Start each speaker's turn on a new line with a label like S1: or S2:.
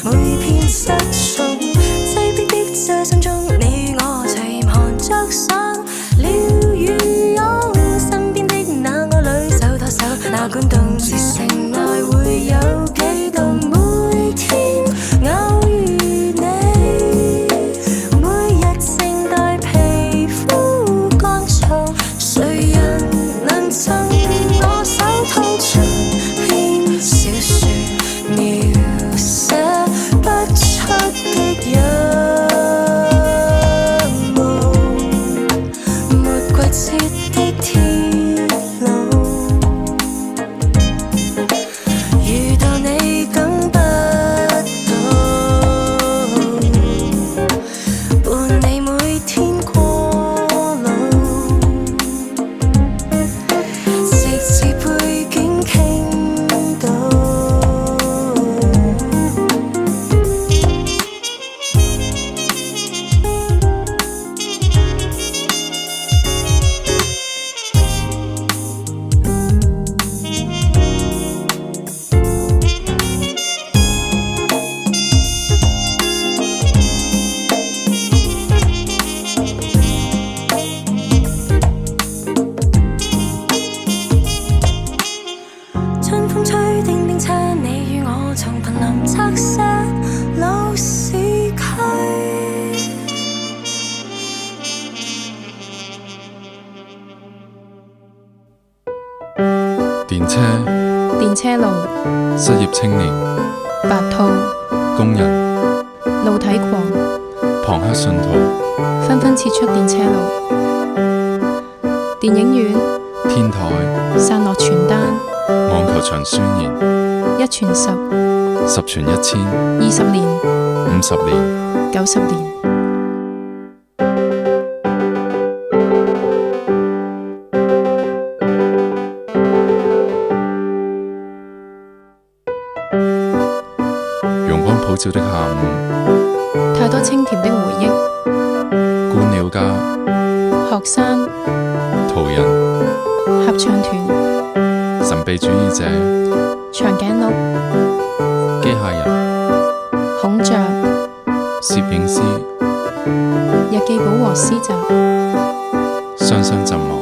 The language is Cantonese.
S1: 每片失重，擠迫的這心中，你我齊看着想鳥與湧，身邊的那個女手拖手，哪管動時城內會有幾度每天偶遇你，每日靜待皮膚乾燥，誰人能贈我手套長篇小說，描寫不出的仰慕，沒季節的鐵路，遇到你等不到，伴你每天過路，直至背景傾倒。春風吹叮叮車，你與我曾瀕臨側些老市區。
S2: 電車路，
S3: 失業青年，
S2: 白兔，
S3: 工人，
S2: 露體狂，
S3: 龐克信徒，
S2: 紛紛撤出電車路。電影院，
S3: 天台，
S2: 散落傳單，
S3: 網球場宣言，
S2: 一傳十
S3: ，10傳1000，20
S2: 年
S3: ，50年
S2: ，90年。
S3: 陽光普照的下午，
S2: 太多清甜的回憶，
S3: 觀鳥家，
S2: 學生，
S3: 途人，
S2: 合唱團，
S3: 神秘主義者，
S2: 長頸鹿，
S3: 機械人，
S2: 孔雀，
S3: 攝影師，
S2: 日記簿和詩集，
S3: 雙雙浸沒。